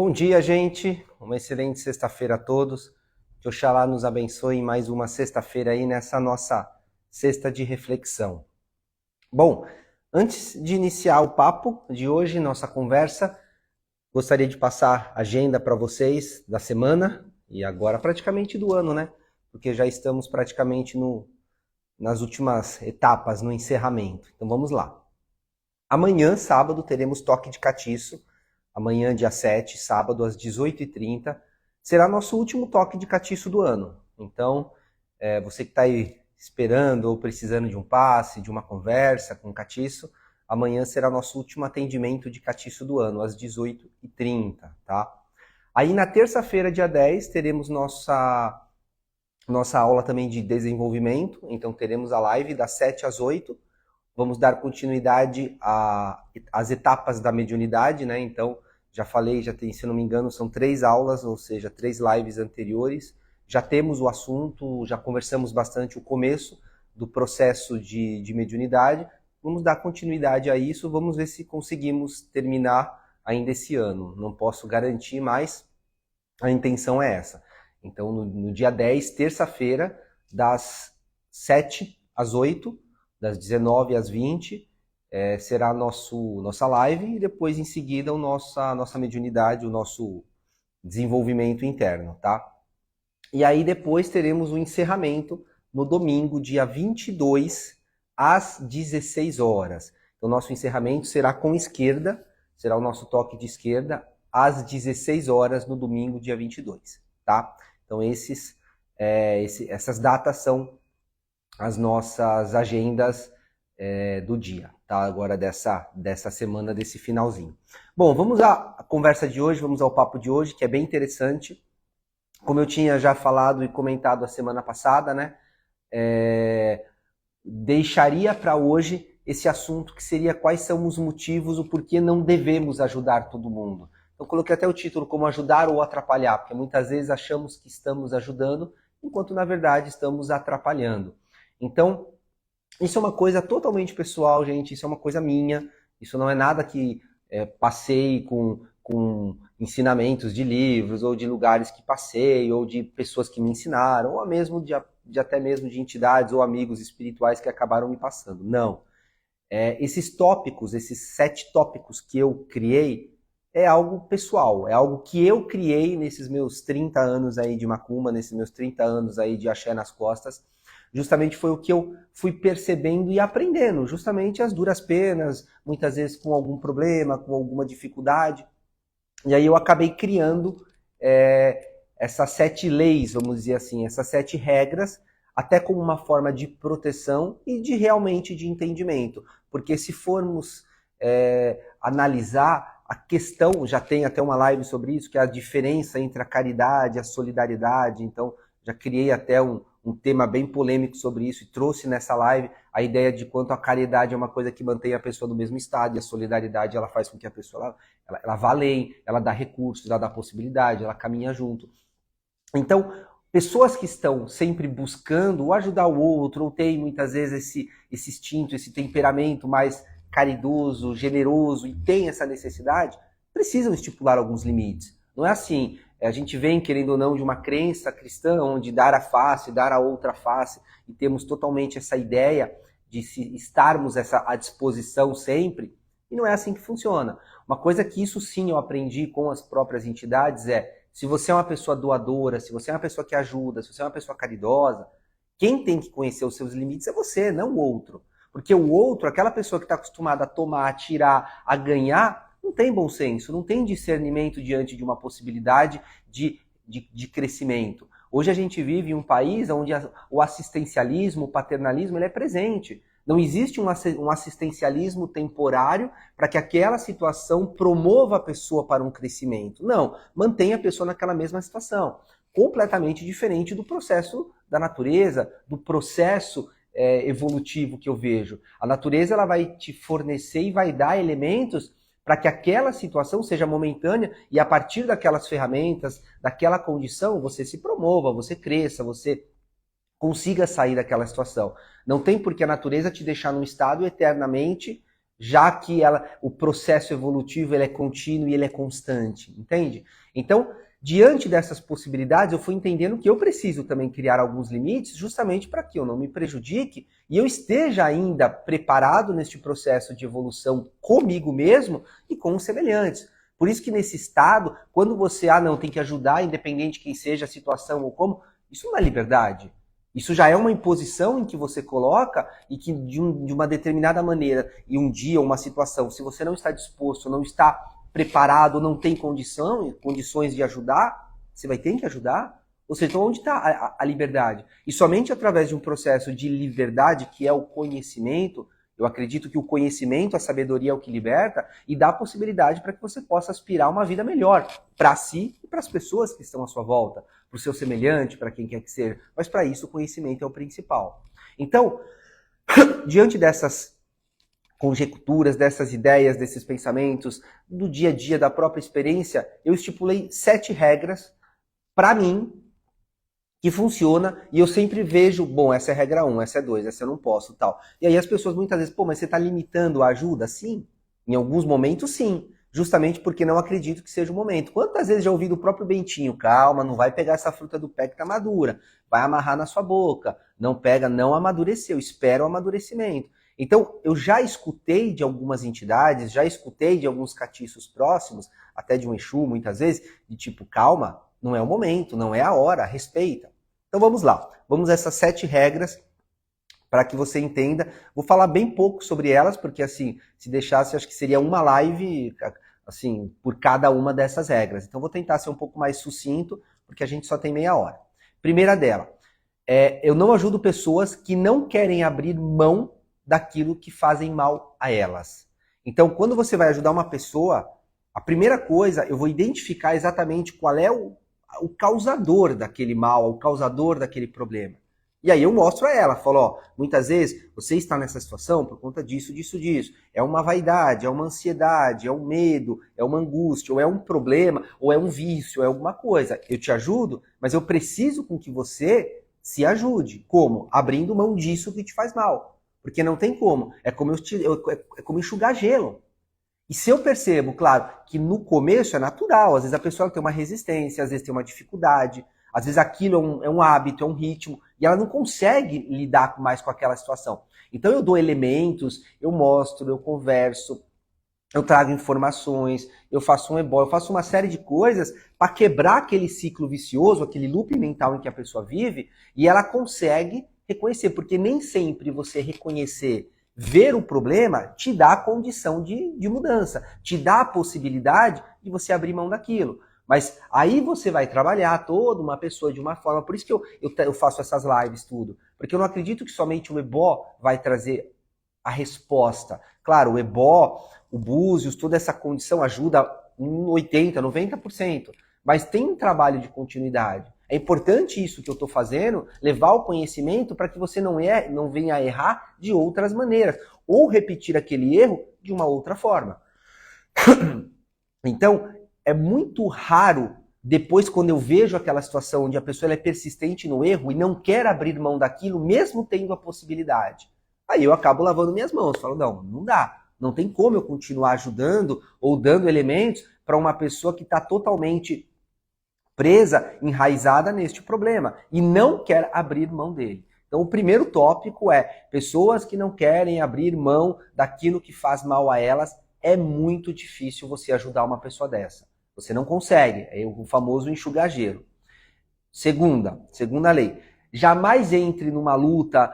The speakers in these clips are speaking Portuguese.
Bom dia, gente. Uma excelente sexta-feira a todos. Que Oxalá nos abençoe em mais uma sexta-feira aí nessa nossa sexta de reflexão. Bom, antes de iniciar o papo de hoje, nossa conversa, gostaria de passar a agenda para vocês da semana e agora praticamente do ano, né? Porque já estamos praticamente nas últimas etapas, no encerramento. Então vamos lá. Amanhã, sábado, teremos toque de catiço. Amanhã, dia 7, sábado, às 18h30, será nosso último toque de catiço do ano. Então, você que está aí esperando ou precisando de um passe, de uma conversa com o catiço, amanhã será nosso último atendimento de catiço do ano, às 18h30, tá? Aí, na terça-feira, dia 10, teremos nossa aula também de desenvolvimento. Então, teremos a live das 7 às 8. Vamos dar continuidade às etapas da mediunidade, né? Então, já falei, já tem, se não me engano, são 3 aulas, ou seja, 3 lives anteriores. Já temos o assunto, já conversamos bastante o começo do processo de mediunidade. Vamos dar continuidade a isso, vamos ver se conseguimos terminar ainda esse ano. Não posso garantir, mas a intenção é essa. Então, no dia 10, terça-feira, das 7 às 8, das 19 às 20, será nossa live e depois em seguida nossa mediunidade, o nosso desenvolvimento interno, tá? E aí depois teremos o encerramento no domingo, dia 22, às 16 horas. Então nosso encerramento será com esquerda, será o nosso toque de esquerda, às 16 horas no domingo, dia 22, tá? Então essas datas são as nossas agendas do dia, tá? Agora dessa semana, desse finalzinho. Bom, vamos à conversa de hoje, vamos ao papo de hoje, que é bem interessante. Como eu tinha já falado e comentado a semana passada, né? Deixaria para hoje esse assunto que seria quais são os motivos, o porquê não devemos ajudar todo mundo. Então coloquei até o título como ajudar ou atrapalhar, porque muitas vezes achamos que estamos ajudando, enquanto na verdade estamos atrapalhando. Então, isso é uma coisa totalmente pessoal, gente, isso é uma coisa minha, isso não é nada que passei com ensinamentos de livros, ou de lugares que passei, ou de pessoas que me ensinaram, ou mesmo até mesmo de entidades ou amigos espirituais que acabaram me passando. Não. Esses tópicos, esses 7 tópicos que eu criei, é algo pessoal, é algo que eu criei nesses meus 30 anos aí de macumba, nesses meus 30 anos aí de axé nas costas. Justamente foi o que eu fui percebendo e aprendendo, justamente as duras penas, muitas vezes com algum problema, com alguma dificuldade. E aí eu acabei criando essas 7 leis, vamos dizer assim, essas 7 regras, até como uma forma de proteção e de realmente de entendimento. Porque se formos analisar a questão, já tem até uma live sobre isso, que é a diferença entre a caridade e a solidariedade. Então, já criei até um tema bem polêmico sobre isso e trouxe nessa live a ideia de quanto a caridade é uma coisa que mantém a pessoa no mesmo estado e a solidariedade ela faz com que a pessoa ela vá além, ela dá recursos, ela dá possibilidade, ela caminha junto. Então, pessoas que estão sempre buscando ajudar o outro, ou tem muitas vezes esse instinto, esse temperamento mais caridoso, generoso e tem essa necessidade, precisam estipular alguns limites. Não é assim, a gente vem, querendo ou não, de uma crença cristã, onde dar a face, dar a outra face, e temos totalmente essa ideia de estarmos à disposição sempre, e não é assim que funciona. Uma coisa que isso sim eu aprendi com as próprias entidades se você é uma pessoa doadora, se você é uma pessoa que ajuda, se você é uma pessoa caridosa, quem tem que conhecer os seus limites é você, não o outro. Porque o outro, aquela pessoa que está acostumada a tomar, a tirar, a ganhar, não tem bom senso, não tem discernimento diante de uma possibilidade de crescimento. Hoje a gente vive em um país onde o assistencialismo, o paternalismo, ele é presente. Não existe um assistencialismo temporário para que aquela situação promova a pessoa para um crescimento. Não, mantém a pessoa naquela mesma situação. Completamente diferente do processo da natureza, do processo evolutivo que eu vejo. A natureza ela vai te fornecer e vai dar elementos para que aquela situação seja momentânea e a partir daquelas ferramentas, daquela condição, você se promova, você cresça, você consiga sair daquela situação. Não tem por que a natureza te deixar num estado eternamente já que o processo evolutivo ele é contínuo e ele é constante, entende? Então, diante dessas possibilidades, eu fui entendendo que eu preciso também criar alguns limites justamente para que eu não me prejudique e eu esteja ainda preparado neste processo de evolução comigo mesmo e com os semelhantes. Por isso que nesse estado, quando você, não, tem que ajudar, independente de quem seja a situação ou como, isso não é liberdade. Isso já é uma imposição em que você coloca e que de uma determinada maneira, e um dia, uma situação, se você não está disposto, não está preparado, não tem condições de ajudar, você vai ter que ajudar? Ou seja, então onde está a liberdade? E somente através de um processo de liberdade, que é o conhecimento, eu acredito que o conhecimento, a sabedoria é o que liberta e dá a possibilidade para que você possa aspirar a uma vida melhor para si e para as pessoas que estão à sua volta, para o seu semelhante, para quem quer que seja. Mas para isso o conhecimento é o principal. Então, diante dessas conjecturas, dessas ideias, desses pensamentos, do dia a dia, da própria experiência, eu estipulei 7 regras para mim que funciona e eu sempre vejo, bom, essa é a regra 1, essa é 2, essa eu não posso, tal. E aí as pessoas muitas vezes, mas você está limitando a ajuda? Sim, em alguns momentos sim, justamente porque não acredito que seja o momento. Quantas vezes já ouvi do próprio Bentinho, calma, não vai pegar essa fruta do pé que tá madura, vai amarrar na sua boca, não pega, não amadureceu, espera o amadurecimento. Então, eu já escutei de algumas entidades, já escutei de alguns catiços próximos, até de um Exu muitas vezes, de tipo, calma, não é o momento, não é a hora, respeita. Então vamos lá, vamos a essas 7 regras para que você entenda. Vou falar bem pouco sobre elas, porque assim, se deixasse, acho que seria uma live assim, por cada uma dessas regras. Então vou tentar ser um pouco mais sucinto, porque a gente só tem meia hora. Primeira dela, eu não ajudo pessoas que não querem abrir mão daquilo que fazem mal a elas. Então, quando você vai ajudar uma pessoa, a primeira coisa, eu vou identificar exatamente qual é o causador daquele mal, o causador daquele problema. E aí eu mostro a ela, falo, ó, muitas vezes você está nessa situação por conta disso, disso, disso. É uma vaidade, é uma ansiedade, é um medo, é uma angústia, ou é um problema, ou é um vício, é alguma coisa. Eu te ajudo, mas eu preciso com que você se ajude. Como? Abrindo mão disso que te faz mal. Porque não tem como. É como enxugar gelo. E se eu percebo, claro, que no começo é natural, às vezes a pessoa tem uma resistência, às vezes tem uma dificuldade, às vezes aquilo é um hábito, é um ritmo, e ela não consegue lidar mais com aquela situação. Então eu dou elementos, eu mostro, eu converso, eu trago informações, eu faço um ebó, eu faço uma série de coisas para quebrar aquele ciclo vicioso, aquele loop mental em que a pessoa vive, e ela consegue reconhecer, porque nem sempre você reconhecer, ver o problema, te dá a condição de mudança, te dá a possibilidade de você abrir mão daquilo. Mas aí você vai trabalhar toda uma pessoa de uma forma, por isso que eu faço essas lives, tudo, porque eu não acredito que somente o ebó vai trazer a resposta. Claro, o ebó, o búzios, toda essa condição ajuda em 80%, 90%, mas tem um trabalho de continuidade. É importante isso que eu estou fazendo, levar o conhecimento para que você não venha a errar de outras maneiras, ou repetir aquele erro de uma outra forma. Então, é muito raro, depois quando eu vejo aquela situação onde a pessoa é persistente no erro e não quer abrir mão daquilo, mesmo tendo a possibilidade. Aí eu acabo lavando minhas mãos, falo, não dá. Não tem como eu continuar ajudando ou dando elementos para uma pessoa que está totalmente presa, enraizada neste problema e não quer abrir mão dele. Então o primeiro tópico é pessoas que não querem abrir mão daquilo que faz mal a elas, é muito difícil você ajudar uma pessoa dessa. Você não consegue, é o famoso enxugar gelo. Segunda lei, jamais entre numa luta,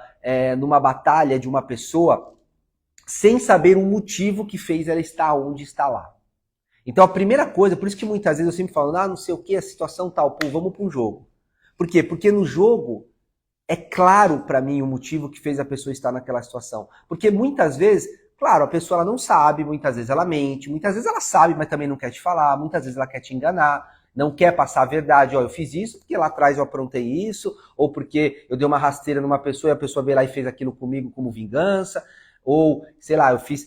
numa batalha de uma pessoa sem saber o motivo que fez ela estar onde está lá. Então a primeira coisa, por isso que muitas vezes eu sempre falo, não sei o que, a situação tal, pô, vamos para um jogo. Por quê? Porque no jogo é claro para mim o motivo que fez a pessoa estar naquela situação. Porque muitas vezes, claro, a pessoa ela não sabe, muitas vezes ela mente, muitas vezes ela sabe, mas também não quer te falar, muitas vezes ela quer te enganar, não quer passar a verdade, ó, eu fiz isso porque lá atrás eu aprontei isso, ou porque eu dei uma rasteira numa pessoa e a pessoa veio lá e fez aquilo comigo como vingança, ou, sei lá, eu fiz...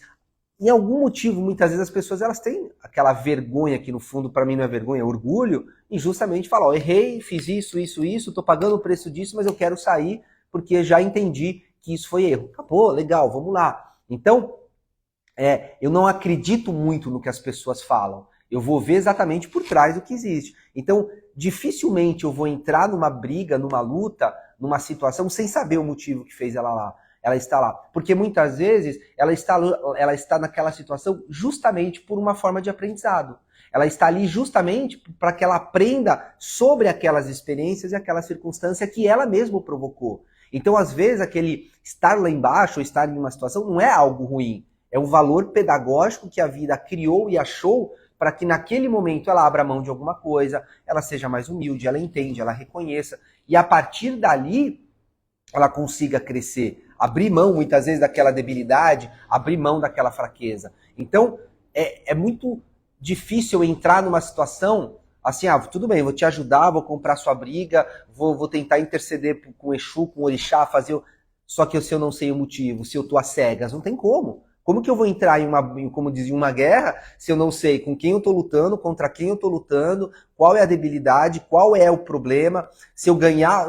Em algum motivo, muitas vezes as pessoas elas têm aquela vergonha que no fundo para mim não é vergonha, é orgulho, e justamente falar, ó, errei, fiz isso, tô pagando o preço disso, mas eu quero sair porque já entendi que isso foi erro. Acabou, legal, vamos lá. Então, eu não acredito muito no que as pessoas falam. Eu vou ver exatamente por trás do que existe. Então, dificilmente eu vou entrar numa briga, numa luta, numa situação, sem saber o motivo que fez ela está lá. Porque muitas vezes ela está naquela situação justamente por uma forma de aprendizado. Ela está ali justamente para que ela aprenda sobre aquelas experiências e aquela circunstância que ela mesma provocou. Então, às vezes, aquele estar lá embaixo ou estar em uma situação não é algo ruim. É um valor pedagógico que a vida criou e achou para que naquele momento ela abra mão de alguma coisa, ela seja mais humilde, ela entende, ela reconheça. E a partir dali, ela consiga crescer. Abrir mão, muitas vezes, daquela debilidade, abrir mão daquela fraqueza. Então, é muito difícil entrar numa situação assim, tudo bem, vou te ajudar, vou comprar sua briga, vou tentar interceder com o Exu, com o Orixá, fazer... Só que se eu não sei o motivo, se eu tô às cegas, não tem como. Como que eu vou entrar como dizia, uma guerra, se eu não sei com quem eu tô lutando, contra quem eu tô lutando, qual é a debilidade, qual é o problema, se eu ganhar,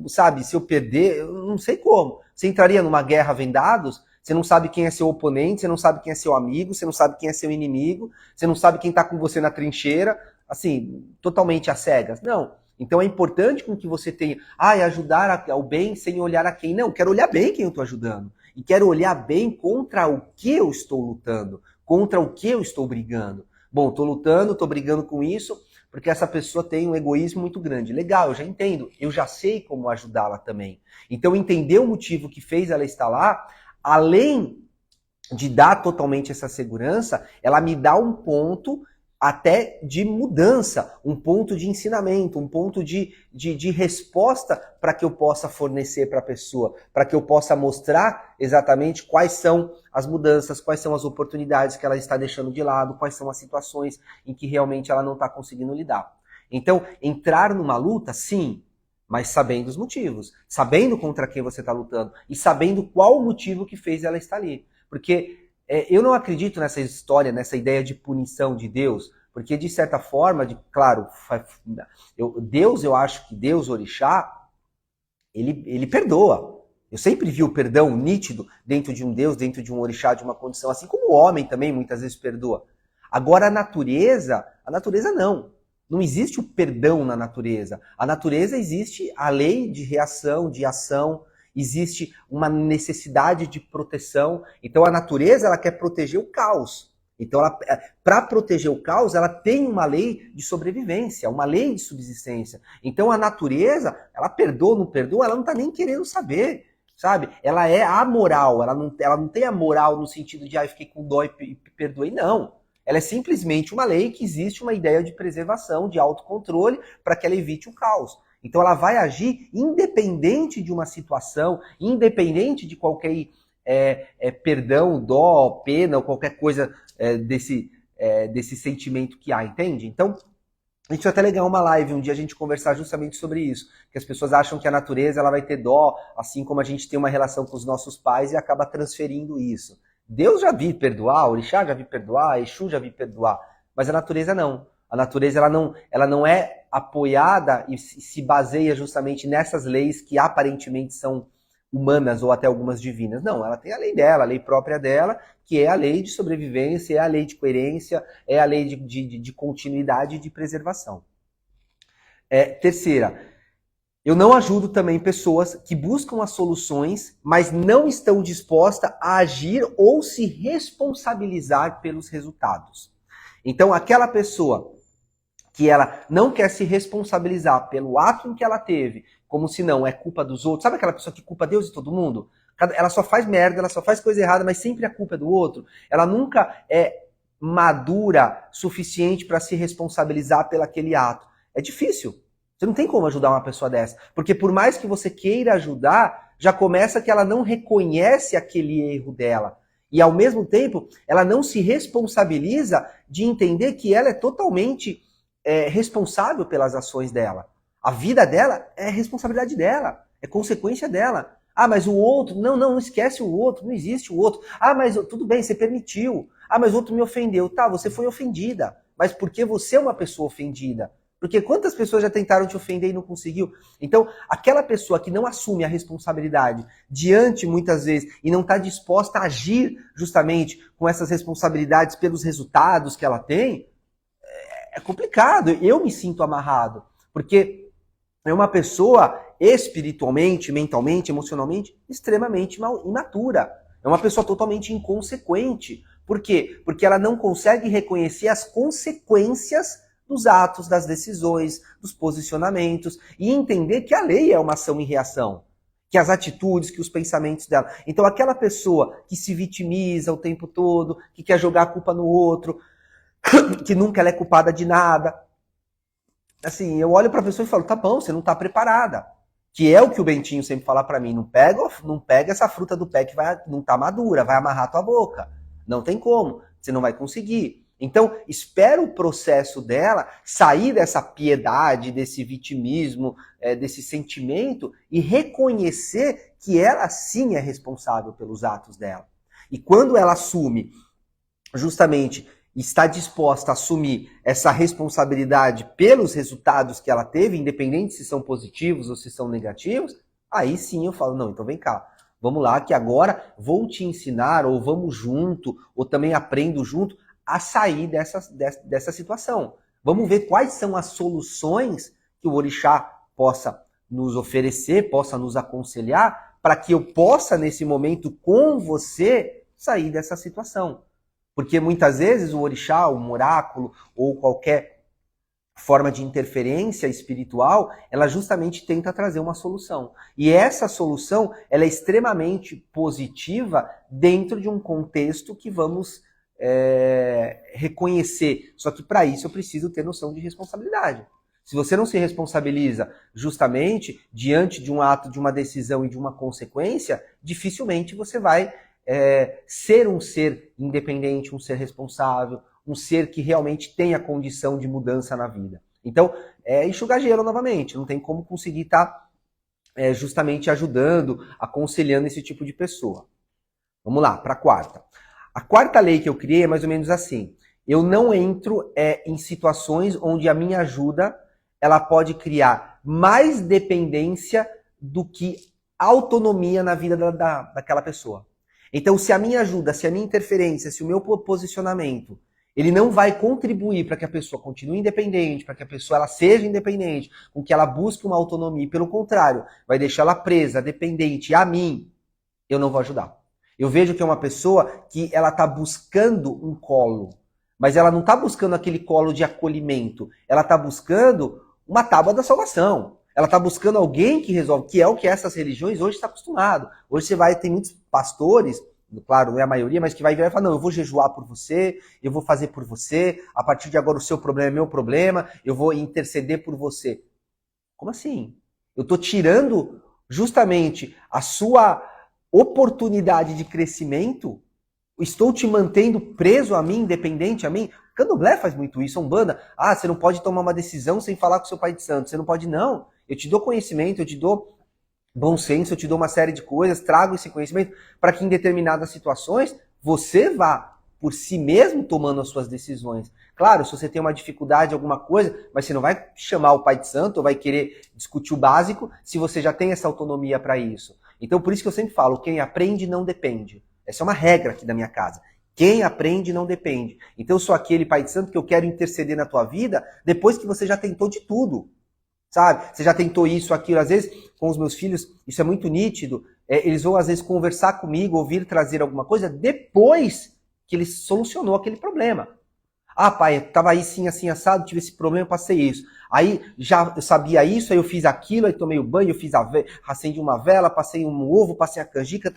sabe, se eu perder, eu não sei como. Você entraria numa guerra vendados? Você não sabe quem é seu oponente, você não sabe quem é seu amigo, você não sabe quem é seu inimigo, você não sabe quem tá com você na trincheira, assim, totalmente às cegas. Não. Então é importante com que você tenha, ajudar ao bem sem olhar a quem. Não, quero olhar bem quem eu tô ajudando. E quero olhar bem contra o que eu estou lutando, contra o que eu estou brigando. Bom, estou lutando, estou brigando com isso, porque essa pessoa tem um egoísmo muito grande. Legal, eu já entendo, eu já sei como ajudá-la também. Então entender o motivo que fez ela estar lá, além de dar totalmente essa segurança, ela me dá um ponto até de mudança, um ponto de ensinamento, um ponto de resposta para que eu possa fornecer para a pessoa, para que eu possa mostrar exatamente quais são as mudanças, quais são as oportunidades que ela está deixando de lado, quais são as situações em que realmente ela não está conseguindo lidar. Então, entrar numa luta, sim, mas sabendo os motivos, sabendo contra quem você está lutando e sabendo qual o motivo que fez ela estar ali. Porque eu não acredito nessa história, nessa ideia de punição de Deus, porque de certa forma, claro, eu acho que Deus, Orixá, ele perdoa. Eu sempre vi o perdão nítido dentro de um Deus, dentro de um Orixá, de uma condição, assim como o homem também muitas vezes perdoa. Agora a natureza não. Não existe o perdão na natureza. A natureza existe a lei de reação, de ação, existe uma necessidade de proteção. Então a natureza ela quer proteger o caos. Então, para proteger o caos, ela tem uma lei de sobrevivência, uma lei de subsistência. Então a natureza, ela perdoa ou não perdoa, ela não está nem querendo saber, sabe? Ela é amoral, ela não tem a moral no sentido de, eu fiquei com dó e perdoei, não. Ela é simplesmente uma lei que existe uma ideia de preservação, de autocontrole, para que ela evite o caos. Então ela vai agir independente de uma situação, independente de qualquer perdão, dó, pena ou qualquer coisa desse sentimento que há, entende? Então, a gente vai até legal uma live um dia a gente conversar justamente sobre isso, que as pessoas acham que a natureza ela vai ter dó, assim como a gente tem uma relação com os nossos pais e acaba transferindo isso. Deus já vi perdoar, Orixá já vi perdoar, Exu já vi perdoar, mas a natureza não. A natureza ela não é apoiada e se baseia justamente nessas leis que aparentemente são humanas ou até algumas divinas. Não, ela tem a lei dela, a lei própria dela, que é a lei de sobrevivência, é a lei de coerência, é a lei de continuidade e de preservação. Terceira, eu não ajudo também pessoas que buscam as soluções, mas não estão dispostas a agir ou se responsabilizar pelos resultados. Então, aquela pessoa que ela não quer se responsabilizar pelo ato em que ela teve, como se não é culpa dos outros. Sabe aquela pessoa que culpa Deus e todo mundo? Ela só faz merda, ela só faz coisa errada, mas sempre a culpa é do outro. Ela nunca é madura suficiente para se responsabilizar pelo aquele ato. É difícil. Você não tem como ajudar uma pessoa dessa. Porque por mais que você queira ajudar, já começa que ela não reconhece aquele erro dela. E ao mesmo tempo, ela não se responsabiliza de entender que ela é totalmente responsável pelas ações dela. A vida dela é responsabilidade dela, é consequência dela. Mas o outro, não esquece o outro, não existe o outro. Mas tudo bem, você permitiu. Mas o outro me ofendeu. Tá, você foi ofendida. Mas por que você é uma pessoa ofendida? Porque quantas pessoas já tentaram te ofender e não conseguiu? Então, aquela pessoa que não assume a responsabilidade diante, muitas vezes, e não está disposta a agir justamente com essas responsabilidades pelos resultados que ela tem, é complicado. Eu me sinto amarrado. Porque é uma pessoa espiritualmente, mentalmente, emocionalmente, extremamente imatura. É uma pessoa totalmente inconsequente. Por quê? Porque ela não consegue reconhecer as consequências dos atos, das decisões, dos posicionamentos e entender que a lei é uma ação e reação, que as atitudes, que os pensamentos dela. Então aquela pessoa que se vitimiza o tempo todo, que quer jogar a culpa no outro, que nunca ela é culpada de nada. Assim, eu olho para a pessoa e falo, tá bom, você não está preparada. Que é o que o Bentinho sempre fala para mim, não pega essa fruta do pé que não está madura, vai amarrar tua boca. Não tem como, você não vai conseguir. Então, espera o processo dela sair dessa piedade, desse vitimismo, desse sentimento e reconhecer que ela sim é responsável pelos atos dela. E quando ela assume, justamente, está disposta a assumir essa responsabilidade pelos resultados que ela teve, independente se são positivos ou se são negativos, aí sim eu falo, não, então vem cá. Vamos lá, que agora vou te ensinar, ou vamos junto, ou também aprendo junto, a sair dessa situação. Vamos ver quais são as soluções que o orixá possa nos oferecer, possa nos aconselhar, para que eu possa, nesse momento, com você, sair dessa situação. Porque muitas vezes o orixá, um oráculo, ou qualquer forma de interferência espiritual, ela justamente tenta trazer uma solução. E essa solução, ela é extremamente positiva dentro de um contexto que vamos reconhecer. Só que para isso eu preciso ter noção de responsabilidade. Se você não se responsabiliza justamente diante de um ato, de uma decisão e de uma consequência, dificilmente você vai ser um ser independente, um ser responsável, um ser que realmente tenha condição de mudança na vida. Então, enxugar gelo novamente, não tem como conseguir estar justamente ajudando, aconselhando esse tipo de pessoa. Vamos lá, para a quarta. A quarta lei que eu criei é mais ou menos assim. Eu não entro em situações onde a minha ajuda ela pode criar mais dependência do que autonomia na vida daquela pessoa. Então, se a minha ajuda, se a minha interferência, se o meu posicionamento, ele não vai contribuir para que a pessoa continue independente, para que a pessoa ela seja independente, com que ela busque uma autonomia, pelo contrário, vai deixar ela presa, dependente a mim, eu não vou ajudar. Eu vejo que é uma pessoa que ela está buscando um colo, mas ela não está buscando aquele colo de acolhimento, ela está buscando uma tábua da salvação. Ela está buscando alguém que resolve, que é o que essas religiões hoje estão acostumadas. Hoje você vai ter muitos pastores, claro, não é a maioria, mas que vai virar e falar, não, eu vou jejuar por você, eu vou fazer por você, a partir de agora o seu problema é meu problema, eu vou interceder por você. Como assim? Eu estou tirando justamente a sua oportunidade de crescimento, estou te mantendo preso a mim, independente a mim. Candomblé faz muito isso, a Umbanda. Ah, você não pode tomar uma decisão sem falar com seu pai de santo, você não pode não. Eu te dou conhecimento, eu te dou bom senso, eu te dou uma série de coisas, trago esse conhecimento para que em determinadas situações você vá por si mesmo tomando as suas decisões. Claro, se você tem uma dificuldade, alguma coisa, mas você não vai chamar o pai de santo ou vai querer discutir o básico se você já tem essa autonomia para isso. Então, por isso que eu sempre falo, quem aprende não depende. Essa é uma regra aqui da minha casa. Quem aprende não depende. Então, eu sou aquele pai de santo que eu quero interceder na tua vida depois que você já tentou de tudo. Sabe? Você já tentou isso, aquilo. Às vezes, com os meus filhos, isso é muito nítido. Eles vão, às vezes, conversar comigo, ouvir trazer alguma coisa, depois que ele solucionou aquele problema. Ah, pai, eu tava aí sim, assim, assado, tive esse problema, passei isso. Aí, já eu sabia isso, aí eu fiz aquilo, aí tomei o banho, eu fiz acendi uma vela, passei um ovo, passei a canjica,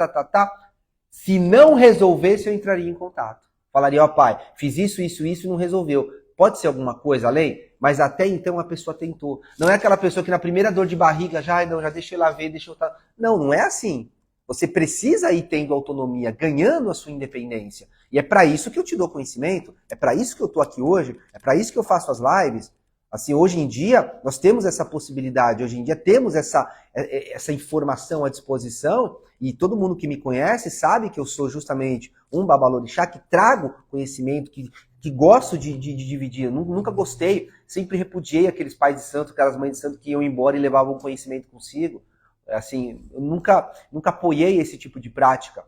Se não resolvesse, eu entraria em contato. Falaria, ó pai, fiz isso e não resolveu. Pode ser alguma coisa além? Mas até então a pessoa tentou. Não é aquela pessoa que na primeira dor de barriga já deixa eu lá ver, deixa eu... Não, não é assim. Você precisa ir tendo autonomia, ganhando a sua independência. E é para isso que eu te dou conhecimento, é para isso que eu tô aqui hoje, é para isso que eu faço as lives. Assim, hoje em dia, nós temos essa possibilidade, hoje em dia temos essa informação à disposição, e todo mundo que me conhece sabe que eu sou justamente um babalorixá que trago conhecimento, que que gosto de dividir. Eu nunca gostei, sempre repudiei aqueles pais de santo, aquelas mães de santo que iam embora e levavam conhecimento consigo. Assim, eu nunca apoiei esse tipo de prática.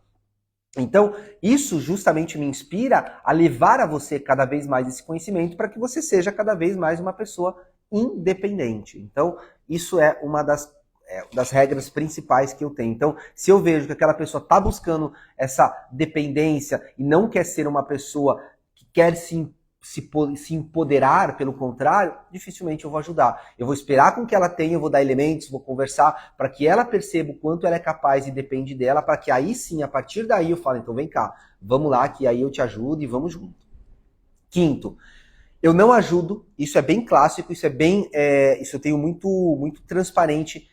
Então, isso justamente me inspira a levar a você cada vez mais esse conhecimento para que você seja cada vez mais uma pessoa independente. Então, isso é uma das regras principais que eu tenho. Então, se eu vejo que aquela pessoa está buscando essa dependência e não quer ser uma pessoa que quer se empoderar, pelo contrário, dificilmente eu vou ajudar. Eu vou esperar com que ela tenha, eu vou dar elementos, vou conversar, para que ela perceba o quanto ela é capaz e depende dela, para que aí sim, a partir daí eu falo, então vem cá, vamos lá, que aí eu te ajudo e vamos junto. Quinto, eu não ajudo, isso é bem clássico, isso eu tenho muito transparente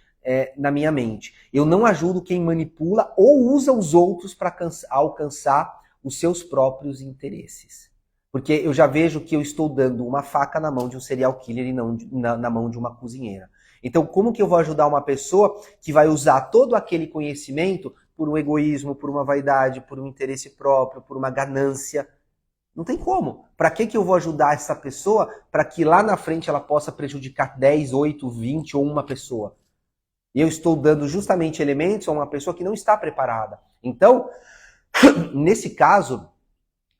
na minha mente. Eu não ajudo quem manipula ou usa os outros para alcançar os seus próprios interesses. Porque eu já vejo que eu estou dando uma faca na mão de um serial killer e não na mão de uma cozinheira. Então, como que eu vou ajudar uma pessoa que vai usar todo aquele conhecimento por um egoísmo, por uma vaidade, por um interesse próprio, por uma ganância? Não tem como. Para que eu vou ajudar essa pessoa para que lá na frente ela possa prejudicar 10, 8, 20 ou uma pessoa? E eu estou dando justamente elementos a uma pessoa que não está preparada. Então, nesse caso,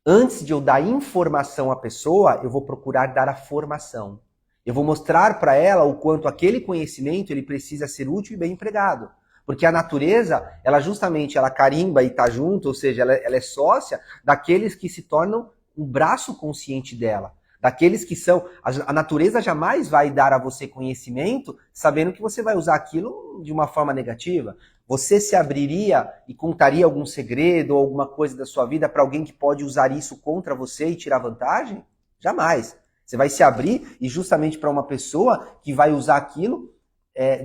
antes de eu dar informação à pessoa, eu vou procurar dar a formação. Eu vou mostrar para ela o quanto aquele conhecimento ele precisa ser útil e bem empregado. Porque a natureza, ela justamente ela carimba e está junto, ou seja, ela é sócia daqueles que se tornam um braço consciente dela. Daqueles que são... A natureza jamais vai dar a você conhecimento sabendo que você vai usar aquilo de uma forma negativa. Você se abriria e contaria algum segredo ou alguma coisa da sua vida para alguém que pode usar isso contra você e tirar vantagem? Jamais. Você vai se abrir e justamente para uma pessoa que vai usar aquilo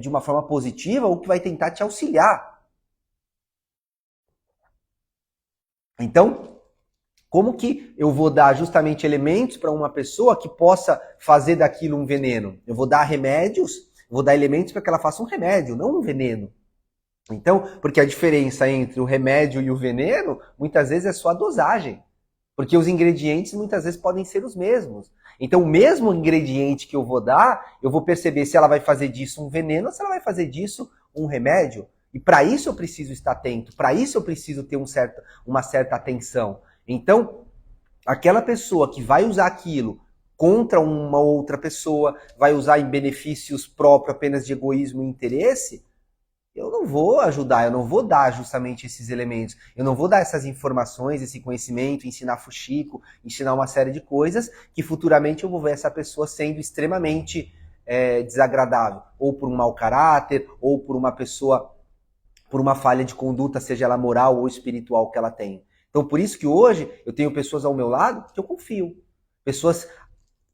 de uma forma positiva ou que vai tentar te auxiliar. Então, como que eu vou dar justamente elementos para uma pessoa que possa fazer daquilo um veneno? Eu vou dar remédios, vou dar elementos para que ela faça um remédio, não um veneno. Então, porque a diferença entre o remédio e o veneno, muitas vezes é só a dosagem. Porque os ingredientes muitas vezes podem ser os mesmos. Então, o mesmo ingrediente que eu vou dar, eu vou perceber se ela vai fazer disso um veneno ou se ela vai fazer disso um remédio. E para isso eu preciso estar atento, para isso eu preciso ter uma certa atenção. Então, aquela pessoa que vai usar aquilo contra uma outra pessoa, vai usar em benefícios próprios apenas de egoísmo e interesse, eu não vou ajudar, eu não vou dar justamente esses elementos, eu não vou dar essas informações, esse conhecimento, ensinar fuxico, ensinar uma série de coisas que futuramente eu vou ver essa pessoa sendo extremamente desagradável, ou por um mau caráter, ou por uma pessoa, por uma falha de conduta, seja ela moral ou espiritual que ela tem. Então por isso que hoje eu tenho pessoas ao meu lado que eu confio, pessoas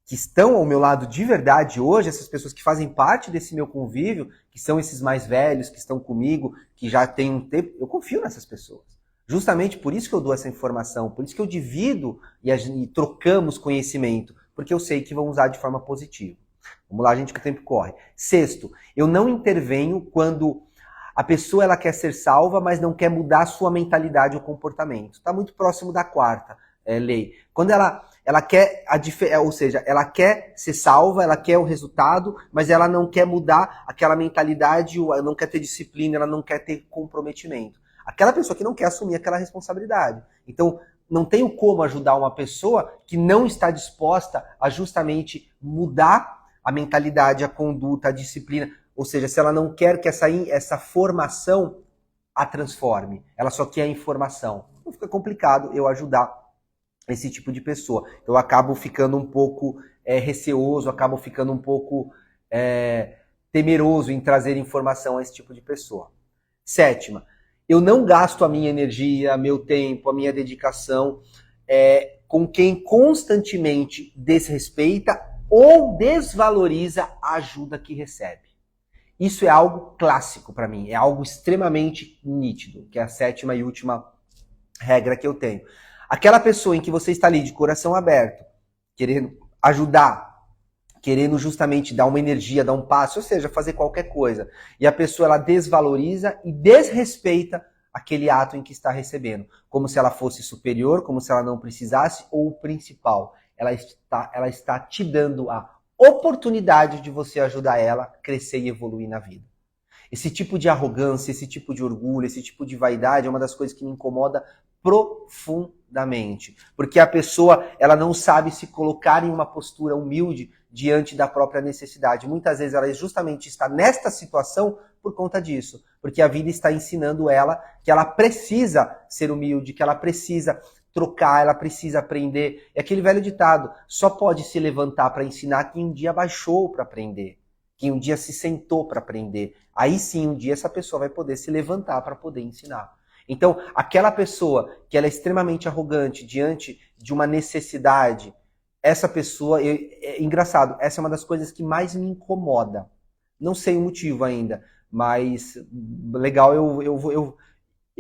que estão ao meu lado de verdade hoje, essas pessoas que fazem parte desse meu convívio, que são esses mais velhos, que estão comigo, que já têm um tempo, eu confio nessas pessoas. Justamente por isso que eu dou essa informação, por isso que eu divido e trocamos conhecimento, porque eu sei que vão usar de forma positiva. Vamos lá, gente, que o tempo corre. Sexto, eu não intervenho quando a pessoa ela quer ser salva, mas não quer mudar a sua mentalidade ou comportamento. Está muito próximo da quarta lei. Quando ela quer, ou seja, ela quer ser salva, ela quer o resultado, mas ela não quer mudar aquela mentalidade, ela não quer ter disciplina, ela não quer ter comprometimento. Aquela pessoa que não quer assumir aquela responsabilidade. Então, não tenho como ajudar uma pessoa que não está disposta a justamente mudar a mentalidade, a conduta, a disciplina. Ou seja, se ela não quer que essa formação a transforme, ela só quer a informação. Então fica complicado eu ajudar esse tipo de pessoa. Então eu acabo ficando um pouco receoso, acabo ficando um pouco temeroso em trazer informação a esse tipo de pessoa. Sétima, eu não gasto a minha energia, meu tempo, a minha dedicação com quem constantemente desrespeita ou desvaloriza a ajuda que recebe. Isso é algo clássico para mim, é algo extremamente nítido, que é a sétima e última regra que eu tenho. Aquela pessoa em que você está ali de coração aberto, querendo ajudar, querendo justamente dar uma energia, dar um passo, ou seja, fazer qualquer coisa, e a pessoa ela desvaloriza e desrespeita aquele ato em que está recebendo, como se ela fosse superior, como se ela não precisasse, ou o principal. ela está te dando a oportunidade de você ajudar ela a crescer e evoluir na vida. Esse tipo de arrogância, esse tipo de orgulho, esse tipo de vaidade é uma das coisas que me incomoda profundamente. Porque a pessoa, ela não sabe se colocar em uma postura humilde diante da própria necessidade. Muitas vezes ela justamente está nesta situação por conta disso. Porque a vida está ensinando ela que ela precisa ser humilde, que ela precisa trocar, ela precisa aprender. É aquele velho ditado, só pode se levantar para ensinar quem um dia baixou para aprender. Quem um dia se sentou para aprender. Aí sim, um dia essa pessoa vai poder se levantar para poder ensinar. Então, aquela pessoa que ela é extremamente arrogante diante de uma necessidade, essa pessoa, é engraçado, essa é uma das coisas que mais me incomoda. Não sei o motivo ainda, mas legal eu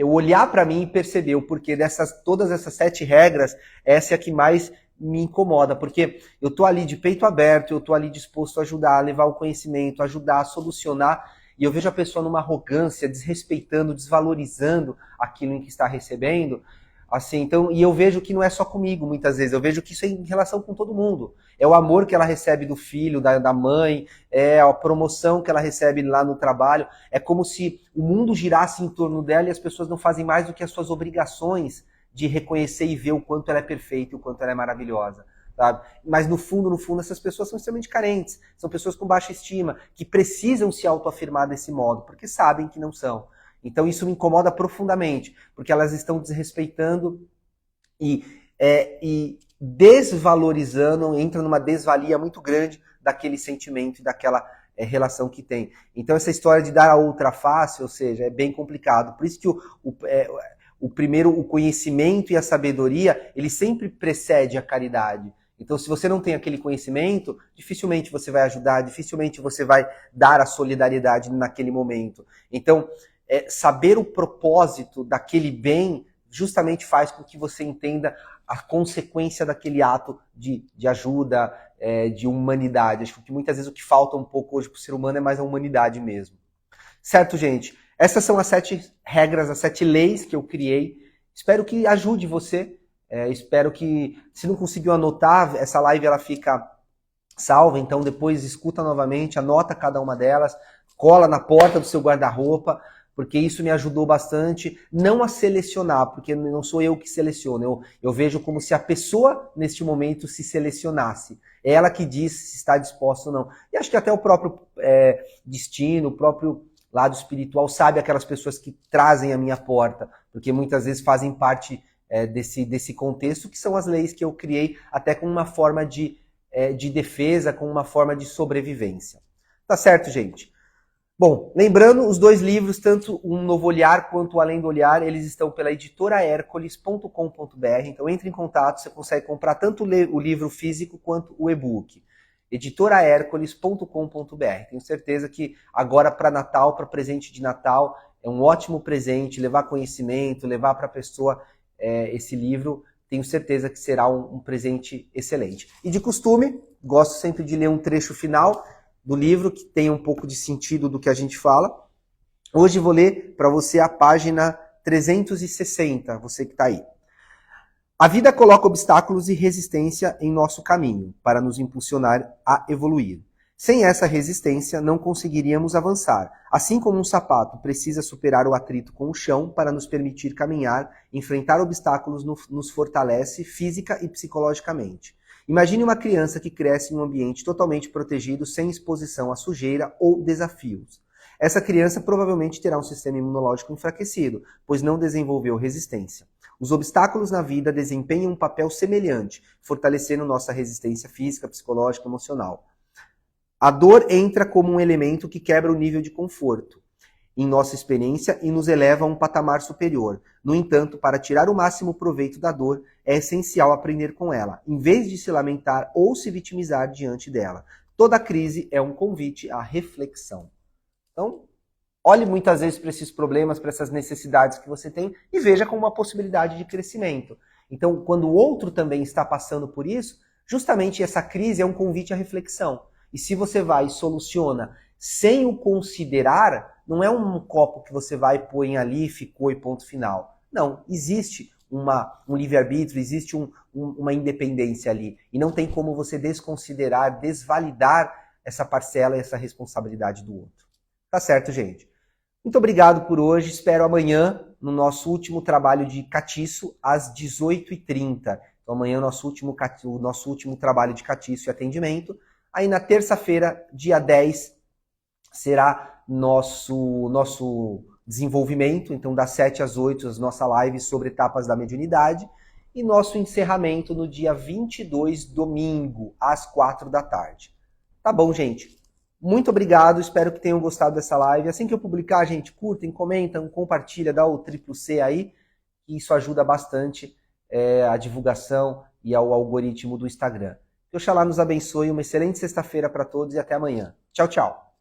olhar para mim e perceber o porquê todas essas 7 regras, essa é a que mais me incomoda, porque eu tô ali de peito aberto, eu tô ali disposto a ajudar, a levar o conhecimento, ajudar a solucionar, e eu vejo a pessoa numa arrogância, desrespeitando, desvalorizando aquilo em que está recebendo, assim, então, e eu vejo que não é só comigo, muitas vezes, eu vejo que isso é em relação com todo mundo. É o amor que ela recebe do filho, da mãe, é a promoção que ela recebe lá no trabalho, é como se o mundo girasse em torno dela e as pessoas não fazem mais do que as suas obrigações de reconhecer e ver o quanto ela é perfeita, o quanto ela é maravilhosa. Sabe? Mas no fundo, essas pessoas são extremamente carentes, são pessoas com baixa estima, que precisam se autoafirmar desse modo, porque sabem que não são. Então isso me incomoda profundamente, porque elas estão desrespeitando e desvalorizando, entra numa desvalia muito grande daquele sentimento e daquela relação que tem. Então essa história de dar a outra face, ou seja, é bem complicado. Por isso que o conhecimento e a sabedoria, ele sempre precede a caridade. Então, se você não tem aquele conhecimento, dificilmente você vai ajudar, dificilmente você vai dar a solidariedade naquele momento. Então, saber o propósito daquele bem justamente faz com que você entenda a consequência daquele ato de ajuda, de humanidade. Acho que muitas vezes o que falta um pouco hoje para o ser humano é mais a humanidade mesmo. Certo, gente? Essas são as 7 regras, as 7 leis que eu criei. Espero que ajude você. Espero que, se não conseguiu anotar, essa live ela fica salva, então depois escuta novamente, anota cada uma delas, cola na porta do seu guarda-roupa, porque isso me ajudou bastante, não a selecionar, porque não sou eu que seleciono, eu vejo como se a pessoa, neste momento, se selecionasse. É ela que diz se está disposta ou não. E acho que até o próprio destino, o próprio lado espiritual sabe aquelas pessoas que trazem a minha porta, porque muitas vezes fazem parte desse contexto, que são as leis que eu criei, até com uma forma de defesa, com uma forma de sobrevivência. Tá certo, gente? Bom, lembrando, os 2 livros, tanto Um Novo Olhar quanto O Além do Olhar, eles estão pela editorahercules.com.br, então entre em contato, você consegue comprar tanto o livro físico quanto o e-book. editorahercules.com.br. Tenho certeza que agora para Natal, para presente de Natal, é um ótimo presente, levar conhecimento, levar para a pessoa esse livro, tenho certeza que será um presente excelente. E de costume, gosto sempre de ler um trecho final do livro, que tem um pouco de sentido do que a gente fala. Hoje vou ler para você a página 360, você que está aí. A vida coloca obstáculos e resistência em nosso caminho, para nos impulsionar a evoluir. Sem essa resistência, não conseguiríamos avançar. Assim como um sapato precisa superar o atrito com o chão para nos permitir caminhar, enfrentar obstáculos nos fortalece física e psicologicamente. Imagine uma criança que cresce em um ambiente totalmente protegido, sem exposição à sujeira ou desafios. Essa criança provavelmente terá um sistema imunológico enfraquecido, pois não desenvolveu resistência. Os obstáculos na vida desempenham um papel semelhante, fortalecendo nossa resistência física, psicológica e emocional. A dor entra como um elemento que quebra o nível de conforto em nossa experiência e nos eleva a um patamar superior. No entanto, para tirar o máximo proveito da dor, é essencial aprender com ela, em vez de se lamentar ou se vitimizar diante dela. Toda crise é um convite à reflexão. Então, olhe muitas vezes para esses problemas, para essas necessidades que você tem e veja como uma possibilidade de crescimento. Então, quando o outro também está passando por isso, justamente essa crise é um convite à reflexão. E se você vai e soluciona sem o considerar, não é um copo que você vai e põe ali, ficou e ponto final. Não, existe um livre-arbítrio, existe uma independência ali. E não tem como você desconsiderar, desvalidar essa parcela e essa responsabilidade do outro. Tá certo, gente? Muito obrigado por hoje. Espero amanhã no nosso último trabalho de catiço às 18h30. Então amanhã é o nosso último trabalho de catiço e atendimento. Aí na terça-feira, dia 10, será nosso desenvolvimento. Então das 7 às 8, as nossas lives sobre etapas da mediunidade. E nosso encerramento no dia 22, domingo, às 4 da tarde. Tá bom, gente? Muito obrigado, espero que tenham gostado dessa live. Assim que eu publicar, gente, curtem, comentam, compartilha, dá o CCC aí, que isso ajuda bastante a divulgação e ao algoritmo do Instagram. Que Oxalá nos abençoe, uma excelente sexta-feira para todos e até amanhã. Tchau, tchau.